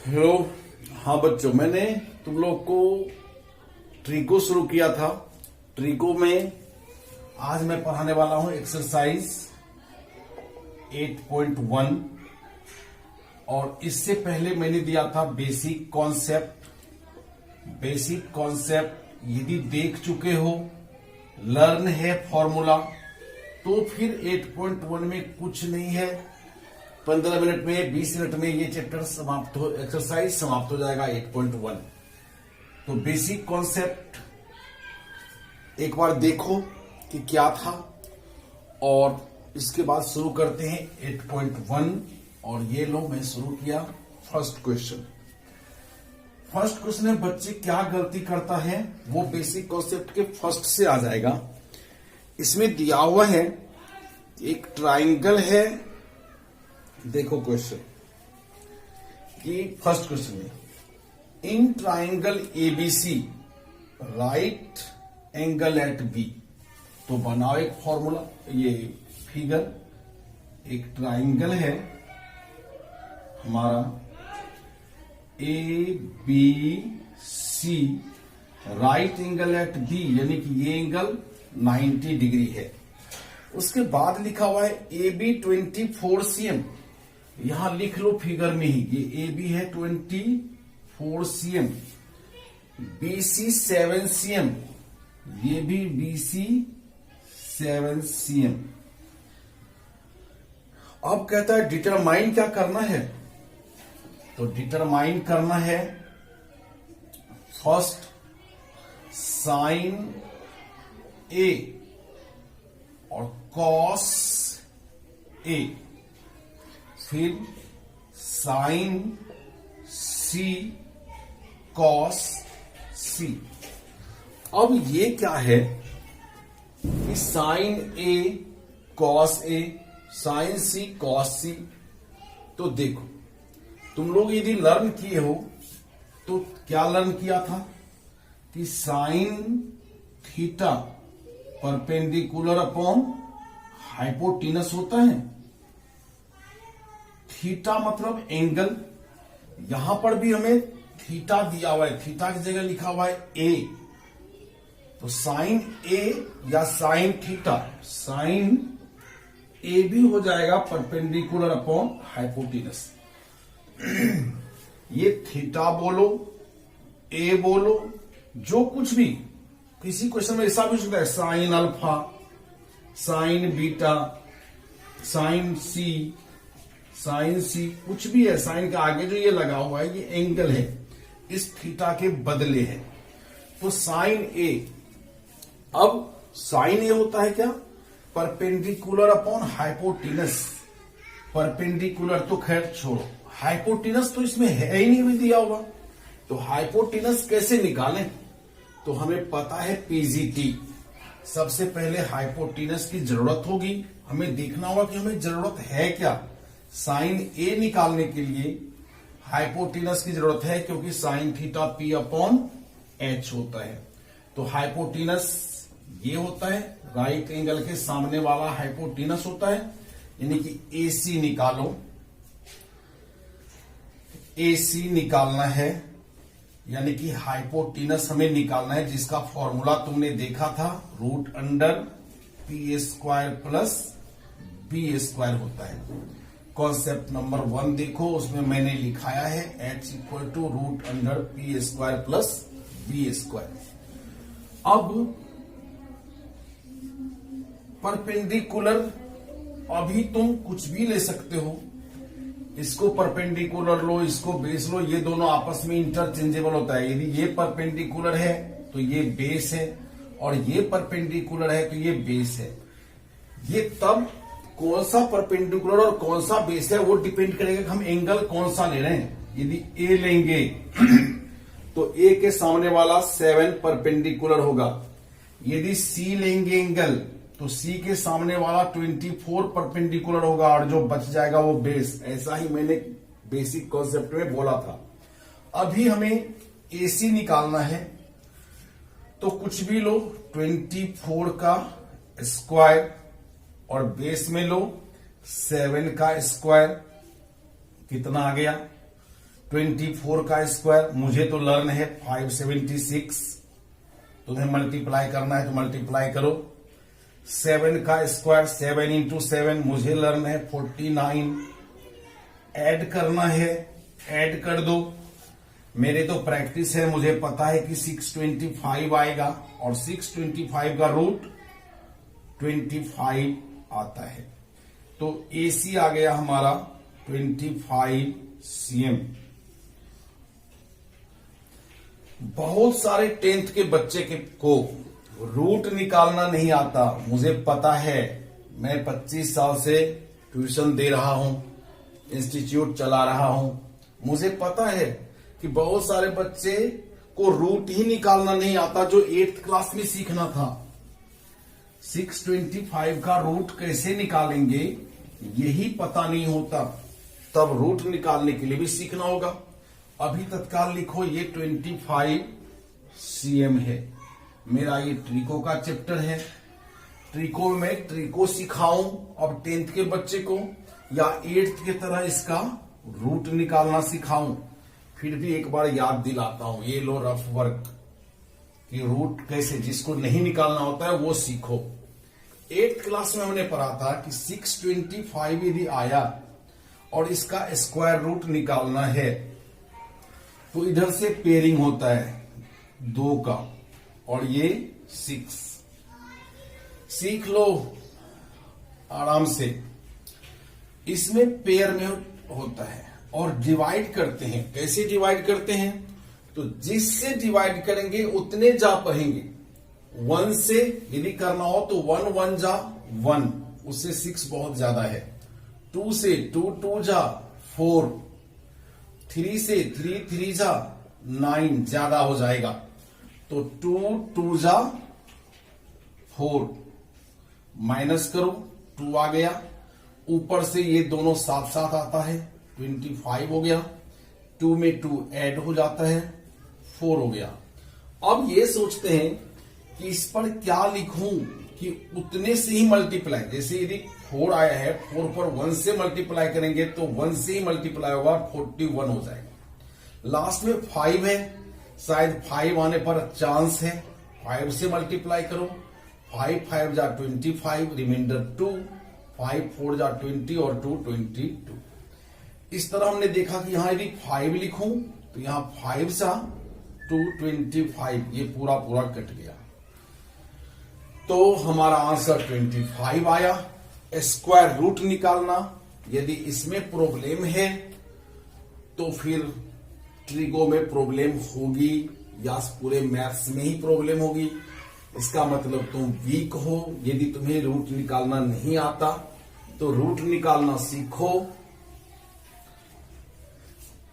Hello. हाँ बच्चों, मैंने तुम लोग को ट्रिको शुरू किया था। ट्रिको में आज मैं पढ़ाने वाला हूं एक्सरसाइज 8.1 और इससे पहले मैंने दिया था बेसिक कॉन्सेप्ट। बेसिक कॉन्सेप्ट यदि देख चुके हो, लर्न है फॉर्मूला, तो फिर 8.1 में कुछ नहीं है। 15 मिनट में 20 मिनट में ये चैप्टर समाप्त हो, एक्सरसाइज समाप्त हो जाएगा 8.1। तो बेसिक कॉन्सेप्ट एक बार देखो कि क्या था और इसके बाद शुरू करते हैं 8.1। और ये लो मैं शुरू किया। फर्स्ट क्वेश्चन है बच्चे क्या गलती करता है, वो बेसिक कॉन्सेप्ट के फर्स्ट से आ जाएगा। इसमें दिया हुआ है एक ट्राइंगल है। देखो क्वेश्चन कि फर्स्ट क्वेश्चन में in triangle ABC right angle at B. तो बनाओ एक फॉर्मूला। ये फिगर, एक ट्राइंगल है हमारा A B C, right angle at B, यानी कि ये एंगल 90 डिग्री है। उसके बाद लिखा हुआ है ए बी 24 cm। यहां लिख लो फिगर में ही, ये ए बी है 24 cm, बी सी 7 cm, ये भी बी सी 7 cm। अब कहता है डिटरमाइन क्या करना है, तो डिटरमाइन करना है फर्स्ट साइन ए और कॉस ए, फिर साइन सी कॉस सी। अब ये क्या है कि sign A cos A, sign C cos सी। तो देखो तुम लोग यदि लर्न किए हो तो क्या लर्न किया था कि sine theta perpendicular upon hypotenuse होता है। थीटा मतलब एंगल, यहां पर भी हमें थीटा दिया हुआ है, थीटा की जगह लिखा हुआ है ए। तो साइन ए या साइन थीटा, साइन ए भी हो जाएगा परपेंडिकुलर अपॉन हाइपोटेनस। ये थीटा बोलो, ए बोलो, जो कुछ भी, किसी क्वेश्चन में ऐसा भी हो सकता है sine alpha, sine beta, sine C, sine C, कुछ भी है। साइन के आगे जो ये लगा हुआ है ये एंगल है, इस थीटा के बदले है। तो साइन ए, अब साइन ए होता है क्या, परपेंडिकुलर अपॉन हाइपोटेनस। परपेंडिकुलर तो खैर छोड़ो, हाइपोटेनस तो इसमें है ही नहीं भी दिया हुआ। तो हाइपोटेनस कैसे निकालें, तो हमें पता है पीजीटी। सबसे पहले हाइपोटेनस की जरूरत होगी, हमें देखना होगा कि हमें जरूरत है क्या। साइन ए निकालने के लिए हाइपोटेनस की जरूरत है, क्योंकि sine theta P upon H होता है। तो हाइपोटेनस ये होता है, राइट एंगल के सामने वाला हाइपोटेनस होता है, यानी कि एसी निकालो। एसी निकालना है, यानी कि हाइपोटेनस हमें निकालना है, जिसका फॉर्मूला तुमने देखा था, root under P square plus B square होता है। कॉन्सेप्ट नंबर 1 देखो, उसमें मैंने लिखाया है H equal to root under P square plus B square. अब परपेंडिकुलर, अभी तुम कुछ भी ले सकते हो, इसको परपेंडिकुलर लो, इसको बेस लो, ये दोनों आपस में इंटरचेंजेबल होता है। यदि ये परपेंडिकुलर है तो ये बेस है, और ये परपेंडिकुलर है तो ये बेस है। ये तब कौन सा परपेंडिकुलर और कौन सा बेस है वो डिपेंड करेगा कि हम एंगल कौन सा ले रहे हैं। यदि ए लेंगे तो ए के सामने वाला 7 परपेंडिकुलर होगा। यदि सी लेंगे एंगल, तो सी के सामने वाला 24 परपेंडिकुलर होगा, और जो बच जाएगा वो बेस। ऐसा ही मैंने बेसिक कॉन्सेप्ट में बोला था। अभी हमें एसी निकालना है, तो कुछ भी लो, 24 का स्क्वायर और बेस में लो 7 का स्क्वायर, कितना आ गया 24 का स्क्वायर, मुझे तो लर्न है 576, तुम्हें मल्टीप्लाई करना है तो मल्टीप्लाई करो। 7 का स्क्वायर 7 इंटू 7, मुझे लर्न है 49, ऐड करना है, ऐड कर दो। मेरे तो प्रैक्टिस है, मुझे पता है कि 625 आएगा और 625 का रूट 25 आता है, तो AC आ गया हमारा 25 cm। बहुत सारे 10th के बच्चे को रूट निकालना नहीं आता, मुझे पता है। मैं 25 साल से ट्यूशन दे रहा हूं, इंस्टीट्यूट चला रहा हूं, मुझे पता है कि बहुत सारे बच्चे को रूट ही निकालना नहीं आता जो 8th क्लास में सीखना था। 625 का रूट कैसे निकालेंगे यही पता नहीं होता, तब रूट निकालने के लिए भी सीखना होगा। अभी तत्काल लिखो, ये 25 cm है। मेरा ये ट्रिको का चैप्टर है, ट्रिको में ट्रिको सिखाऊं अब 10th के बच्चे को, या 8th की तरह इसका रूट निकालना सिखाऊं। फिर भी एक बार याद दिलाता हूं, ये लो रफ वर्क कि रूट कैसे, जिसको नहीं निकालना होता है वो सीखो। 8th क्लास में हमने पढ़ा था कि 625 यदि आया और इसका स्क्वायर रूट निकालना है तो इधर से पेयरिंग होता है 2 का, और ये 6। सीख लो आराम से। इसमें पेयर में होता है और डिवाइड करते हैं। कैसे डिवाइड करते हैं? तो जिससे डिवाइड करेंगे उतने जा पढ़ेंगे। 1 से यदि करना हो तो 1 1 जा 1, उससे 6 बहुत ज्यादा है। 2 से 2 2 जा 4, 3 से 3 3 जा 9, ज्यादा हो जाएगा, तो 2 2 जा 4, माइनस करो 2 आ गया, ऊपर से ये दोनों साथ साथ आता है 25 हो गया, 2 में 2 ऐड हो जाता है 4 हो गया। अब ये सोचते हैं कि इस पर क्या लिखूं कि उतने से ही मल्टीप्लाई, जैसे यदि 4 आया है 4 पर 1 से मल्टीप्लाई करेंगे तो 1 से ही मल्टीप्लाई होगा 41 हो जाएगा। लास्ट में 5 है, शायद 5 आने पर चांस है, 5 से मल्टीप्लाई करो, 5 5 जा 25, रिमाइंडर 2, 5 4 जा 20 और 2 22। इस तरह हमने देखा कि यहां यदि 5 लिखूं तो यहां 5 जा 2 25, ये पूरा पूरा कट गया, तो हमारा आंसर 25 आया। स्क्वायर रूट निकालना, यदि इसमें प्रॉब्लम है तो फिर ट्रिगो में प्रॉब्लम होगी या पूरे मैथ्स में ही प्रॉब्लम होगी। इसका मतलब तुम वीक हो। यदि तुम्हें रूट निकालना नहीं आता तो रूट निकालना सीखो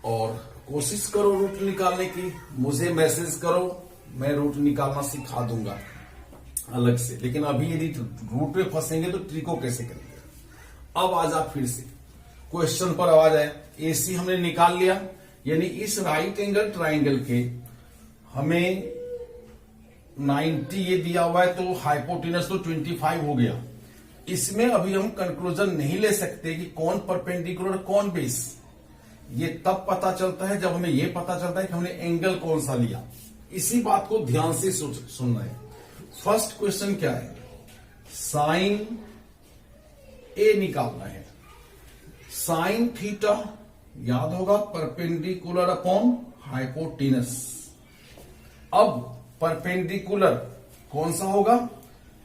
और कोशिश करो रूट निकालने की। मुझे मैसेज करो, मैं रूट निकालना सिखा दूंगा अलग से। लेकिन अभी यदि रूट पे फंसेंगे तो ट्रिको कैसे करेंगे। अब आ जा फिर से क्वेश्चन पर आवाज आए। AC हमने निकाल लिया, यानी इस राइट एंगल ट्राइंगल के हमें 90 ये दिया हुआ है, तो हाइपोटेनस तो 25 हो गया। इसमें अभी हम कंक्लूजन नहीं ले सकते कि कौन परपेंडिकुलर कौन बेस। ये तब पता चलता है जब हमें ये पता चलता है कि हमने एंगल कौन सा लिया। इसी बात को ध्यान से सुनना है। फर्स्ट क्वेश्चन क्या है? साइन A निकालना है। साइन थीटा याद होगा परपेंडिकुलर अपॉन हाइपोटेनस। अब परपेंडिकुलर कौन सा होगा?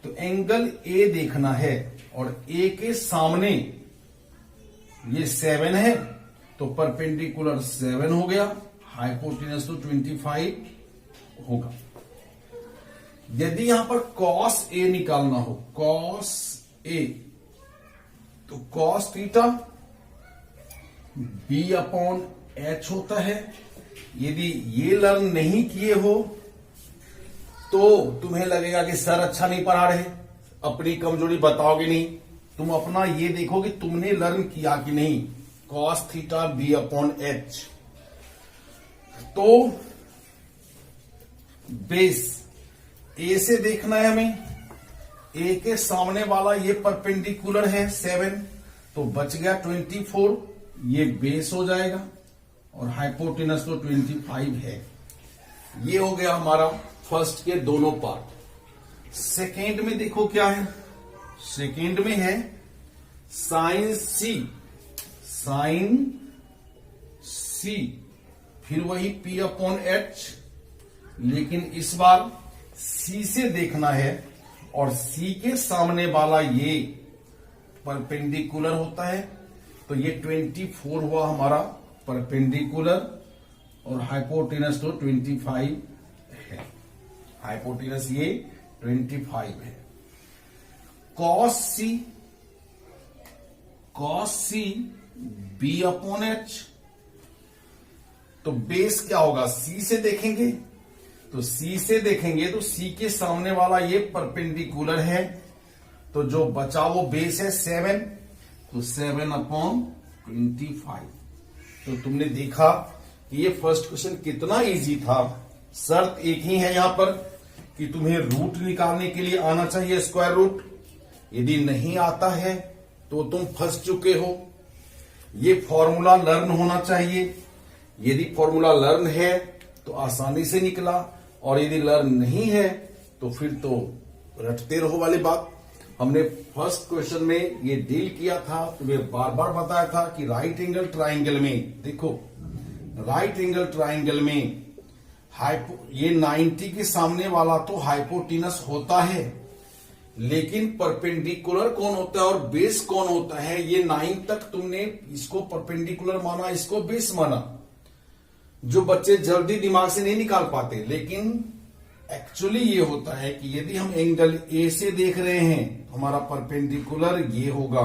तो एंगल A देखना है और A के सामने ये 7 है, तो परपेंडिकुलर 7 हो गया, हाइपोटेनस तो 25 होगा। यदि यहां पर cos A निकालना हो, cos A, तो cos theta B upon H होता है। यदि ये लर्न नहीं किए हो तो तुम्हें लगेगा कि सर अच्छा नहीं पढ़ा रहे, अपनी कमजोरी बताओगे नहीं। तुम अपना ये देखो कि तुमने लर्न किया कि नहीं। cos theta B upon H, तो बेस A से देखना है हमें। A के सामने वाला ये परपेंडिकुलर है 7, तो बच गया 24, ये बेस हो जाएगा। और हाइपोटेनस तो 25 है। ये हो गया हमारा फर्स्ट के दोनों पार्ट। सेकेंड में देखो क्या है, सेकेंड में है साइन सी, साइन सी, फिर वही P अपॉन H, लेकिन इस बार C से देखना है और C के सामने वाला ये परपेंडिकुलर होता है, तो ये 24 हुआ हमारा परपेंडिकुलर और हाइपोटेनस तो 25 है। हाइपोटेनस ये 25 है। कॉस सी B अपॉन H, तो बेस क्या होगा, C से देखेंगे तो C से देखेंगे तो C के सामने वाला ये परपेंडिकुलर है, तो जो बचा वो बेस है 7, तो 7 अपॉन 25। तो तुमने देखा कि ये फर्स्ट क्वेश्चन कितना इजी था। शर्त एक ही है यहां पर कि तुम्हें रूट निकालने के लिए आना चाहिए स्क्वायर रूट, यदि नहीं आता है तो तुम फंस चुके हो। ये फॉर्मूला लर्न होना चाहिए, यदि फॉर्मूला लर्न है तो आसानी से निकला, और यदि लर्न नहीं है तो फिर तो रटते रहो वाली बात। हमने फर्स्ट क्वेश्चन में ये डील किया था, तुम्हें बार बार बताया था कि राइट एंगल ट्राइंगल में देखो, राइट एंगल ट्राइंगल में ये 90 के सामने वाला तो हाइपोटेनस होता है, लेकिन परपेंडिकुलर कौन होता है और बेस कौन होता है, ये 9 तक तुमने इसको परपेंडिकुलर माना, इसको बेस माना, जो बच्चे जल्दी दिमाग से नहीं निकाल पाते। लेकिन एक्चुअली ये होता है कि यदि हम एंगल ए से देख रहे हैं, हमारा परपेंडिकुलर ये होगा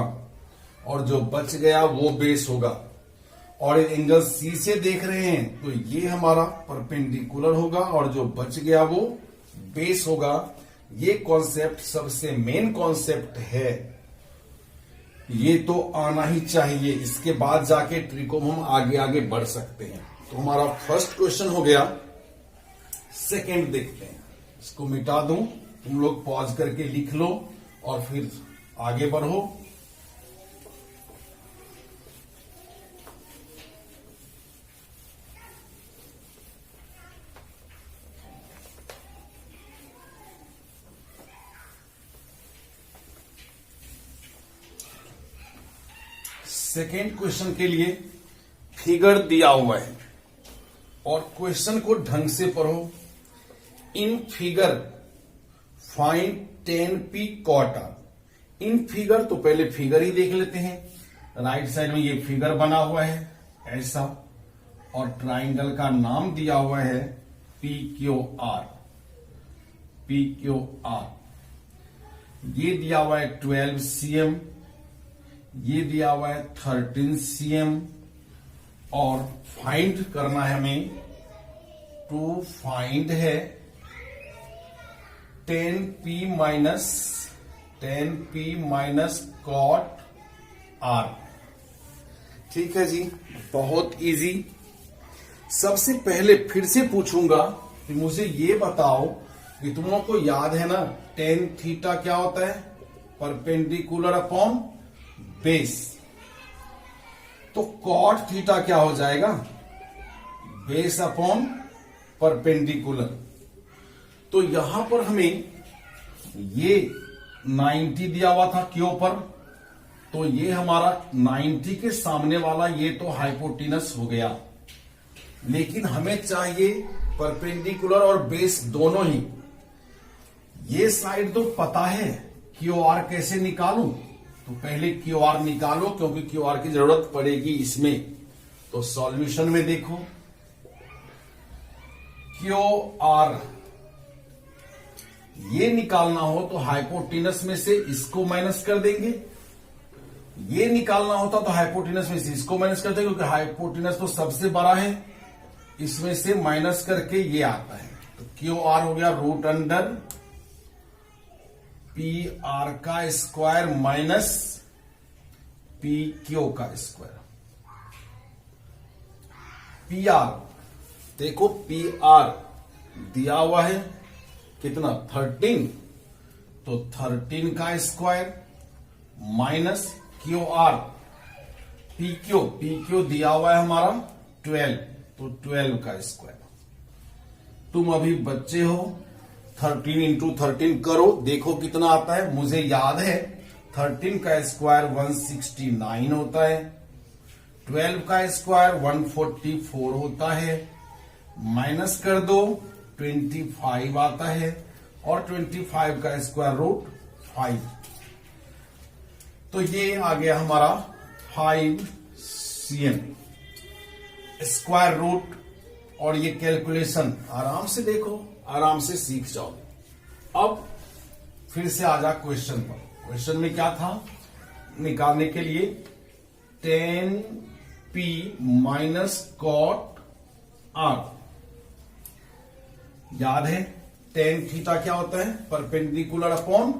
और जो बच गया वो बेस होगा, और एंगल सी से देख रहे हैं तो ये हमारा परपेंडिकुलर होगा और जो बच गया वो बेस होगा। ये कॉन्सेप्ट सबसे मेन कॉन्सेप्ट है, ये तो आना ही चाहिए, इसके बाद जाके ट्रिको हम आगे आगे बढ़ सकते हैं। तो हमारा फर्स्ट क्वेश्चन हो गया। सेकंड देखते हैं, इसको मिटा दूं, तुम लोग पॉज करके लिख लो और फिर आगे बढ़ो। सेकेंड क्वेश्चन के लिए फिगर दिया हुआ है और क्वेश्चन को ढंग से पढ़ो। In figure find 10p cot r। In figure, तो पहले फिगर ही देख लेते हैं। राइट साइड में ये फिगर बना हुआ है ऐसा, और ट्राइंगल का नाम दिया हुआ है PQR। PQR ये दिया हुआ है 12 cm, ये दिया हुआ है 13 cm, और फाइंड करना है हमें, टू फाइंड है 10p माइनस cot r। ठीक है जी, बहुत इजी। सबसे पहले फिर से पूछूंगा कि मुझे ये बताओ कि तुम लोग को याद है ना tan थीटा क्या होता है, परपेंडिकुलर अपॉन बेस, तो cot थीटा क्या हो जाएगा, बेस अपॉन परपेंडिकुलर। तो यहां पर हमें ये 90 दिया हुआ था क्यों पर, तो ये हमारा 90 के सामने वाला ये तो हाइपोटेनस हो गया, लेकिन हमें चाहिए परपेंडिकुलर और बेस दोनों ही। ये साइड तो पता है, QR कैसे निकालूं, तो पहले QR निकालो क्योंकि QR की जरूरत पड़ेगी इसमें। तो सॉल्यूशन में देखो, QR ये निकालना हो तो हाइपोटेनस में से इसको माइनस कर देंगे, ये निकालना होता तो हाइपोटेनस में से इसको माइनस कर देंगे, क्योंकि हाइपोटेनस तो सबसे बड़ा है, इसमें से माइनस करके ये आता है। तो QR हो गया रूट अंडर PR का स्क्वायर माइनस PQ का स्क्वायर। PR देखो, PR दिया हुआ है कितना 13, तो 13 का स्क्वायर माइनस QR PQ दिया हुआ है हमारा 12, तो 12 का स्क्वायर। तुम अभी बच्चे हो, 13 इंटू 13 करो, देखो कितना आता है। मुझे याद है 13 का स्क्वायर 169 होता है, 12 का स्क्वायर 144 होता है, माइनस कर दो 25 आता है, और 25 का स्क्वायर रूट 5। तो ये आ गया हमारा 5 cm स्क्वायर रूट। और ये कैलकुलेशन आराम से देखो, आराम से सीख जाओगे। अब फिर से आ जा क्वेश्चन पर। क्वेश्चन में क्या था, निकालने के लिए tan p minus cot r। याद है tan थीटा क्या होता है, परपेंडिकुलर अपॉन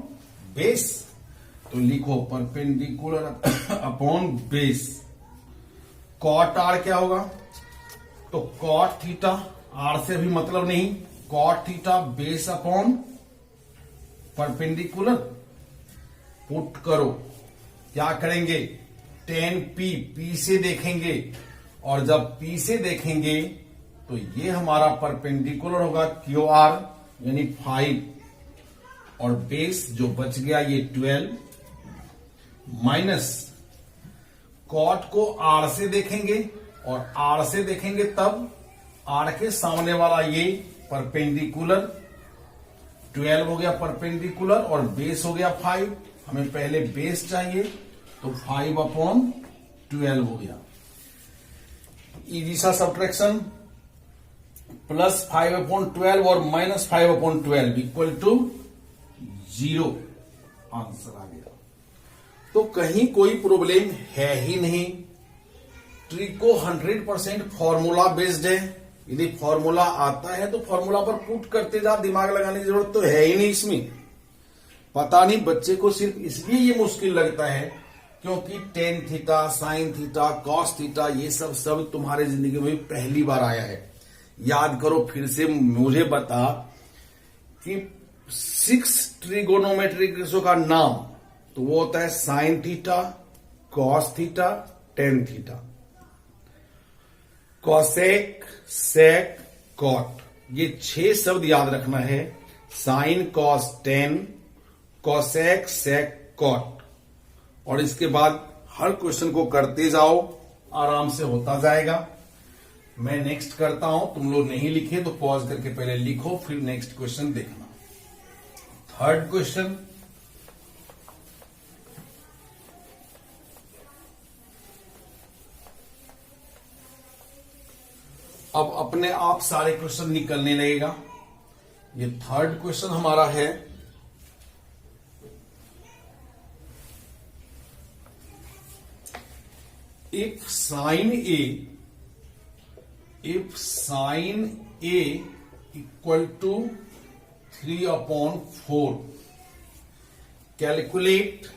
बेस। तो लिखो perpendicular upon base. cot r क्या होगा, तो cot थीटा, r से भी मतलब नहीं, cot theta base upon perpendicular. Put करो, क्या करेंगे, tan p से देखेंगे, और जब p से देखेंगे तो ये हमारा परपेंडिकुलर होगा QR यानी 5, और बेस जो बच गया ये 12, माइनस cot को r से देखेंगे, और r से देखेंगे तब r के सामने वाला ये परपेंडिकुलर 12 हो गया परपेंडिकुलर, और बेस हो गया 5। हमें पहले बेस चाहिए, तो 5/12 हो गया। इजी सा सब्ट्रैक्शन, प्लस 5/12 और माइनस 5/12 इक्वल टू 0। आंसर आ गया। तो कहीं कोई प्रॉब्लम है ही नहीं। ट्रिको 100% फॉर्मूला बेस्ड है। यदि फॉर्मूला आता है तो फॉर्मूला पर पुट करते जा, दिमाग लगाने की जरूरत तो है ही नहीं इसमें। पता नहीं बच्चे को सिर्फ इसलिए ये मुश्किल लगता है क्योंकि tan theta, sign theta, cos theta ये सब तुम्हारे जिंदगी में पहली बार आया है। याद करो फिर से, मुझे बता कि 6 ट्रिगोनोमेट्रिक रेशो का नाम, तो वो होता है sine theta, cos theta, tan theta. Cosec, sec, cot, ये 6 शब्द याद रखना है। Sine, cos, tan, cosec, sec, cot. और इसके बाद हर क्वेश्चन को करते जाओ, आराम से होता जाएगा। मैं नेक्स्ट करता हूं, तुम लोग नहीं लिखे तो पॉज करके पहले लिखो, फिर नेक्स्ट क्वेश्चन देखना। थर्ड क्वेश्चन, अब अपने आप सारे क्वेश्चन निकलने लगेगा। ये थर्ड क्वेश्चन हमारा है, if sine A equal to 3/4, calculate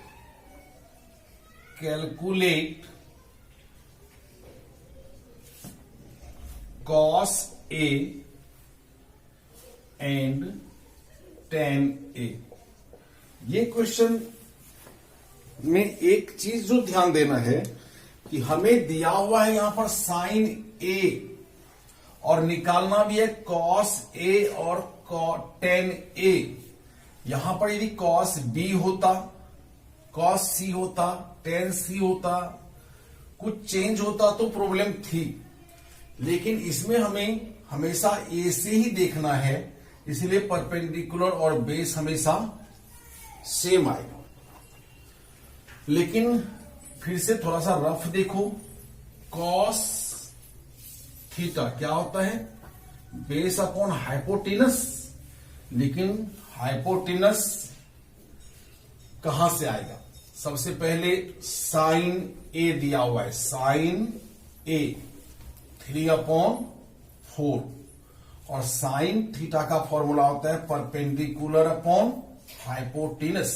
cos A and tan A। ये क्वेश्चन में एक चीज जो ध्यान देना है कि हमें दिया हुआ है यहां पर साइन A, और निकालना भी है cos A और tan A। यहां पर यदि cos B होता, cos C होता, tan C होता, कुछ चेंज होता तो प्रॉब्लम थी, लेकिन इसमें हमें हमेशा A से ही देखना है, इसलिए परपेंडिकुलर और बेस हमेशा सेम आएगा। लेकिन फिर से थोड़ा सा रफ देखो, cos थीटा क्या होता है, बेस अपॉन हाइपोटेनस। लेकिन हाइपोटेनस कहां से आएगा, सबसे पहले साइन A दिया हुआ है, साइन A 3/4, और साइन थीटा का फॉर्मूला होता है perpendicular upon hypotenuse.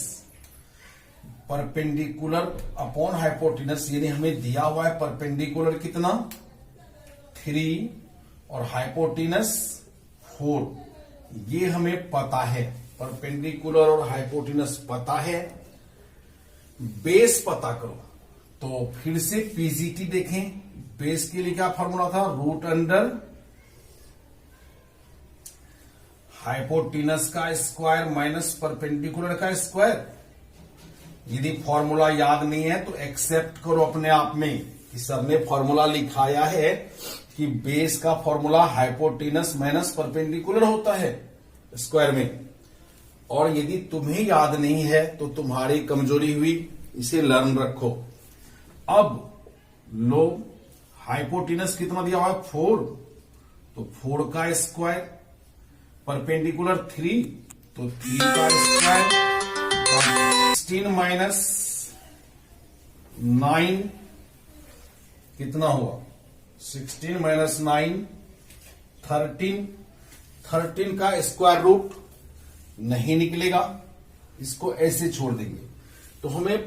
Perpendicular upon hypotenuse यानी हमें दिया हुआ है परपेंडिकुलर कितना 3 और हाइपोटेनस 4, ये हमें पता है। परपेंडिकुलर और हाइपोटेनस पता है, बेस पता करो। तो फिर से पीजीटी देखें, बेस के लिए क्या फॉर्मूला था, रूट अंडर हाइपोटेनस का स्क्वायर माइनस परपेंडिकुलर का स्क्वायर। यदि फॉर्मूला याद नहीं है तो एक्सेप्ट करो अपने आप में कि सर ने फॉर्मूला लिखाया है कि बेस का फॉर्मूला हाइपोटेनस माइनस परपेंडिकुलर होता है स्क्वायर में। और यदि तुम्हें याद नहीं है तो तुम्हारी कमजोरी हुई, इसे लर्न रखो। अब लो हाइपोटेनस कितना दिया हुआ है 4, तो 4 का स्क्वायर, परपेंडिकुलर 3 तो 3 का स्क्वायर, 16 माइनस 9 कितना हुआ, 16 माइनस 9 13, 13 का स्क्वायर रूट नहीं निकलेगा, इसको ऐसे छोड़ देंगे। तो हमें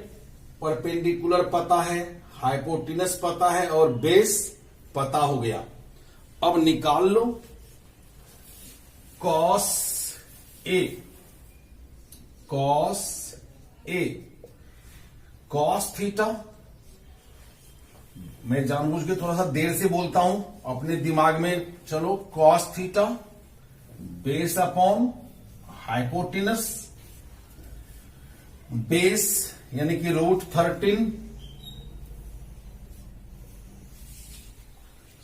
परपेंडिकुलर पता है, हाइपोटेनस पता है और बेस पता हो गया। अब निकाल लो cos A, cos A, cos theta. मैं जानबूझ के थोड़ा सा देर से बोलता हूं, अपने दिमाग में चलो, cos theta base upon hypotenuse, base यानी कि रूट 13,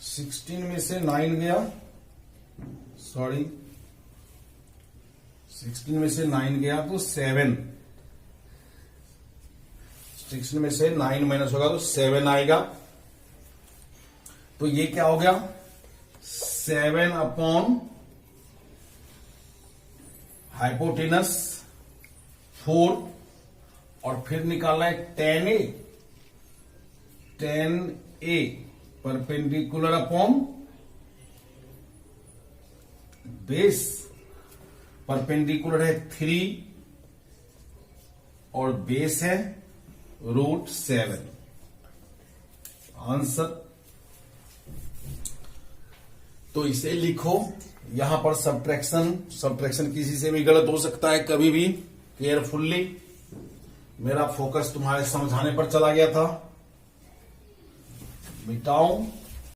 16 में से 9 गया, सॉरी 16 में से 9 गया तो 7, 16 में से 9 माइनस होगा तो 7 आएगा। तो ये क्या हो गया, 7 अपॉन हाइपोटेनस 4, और फिर निकालना है 10a, 10a perpendicular upon base, perpendicular है 3 और बेस है रूट 7। आंसर तो इसे लिखो। यहां पर सब्ट्रैक्शन किसी से भी गलत हो सकता है कभी भी, केयरफुल्ली। मेरा फोकस तुम्हारे समझाने पर चला गया था। मिटाऊं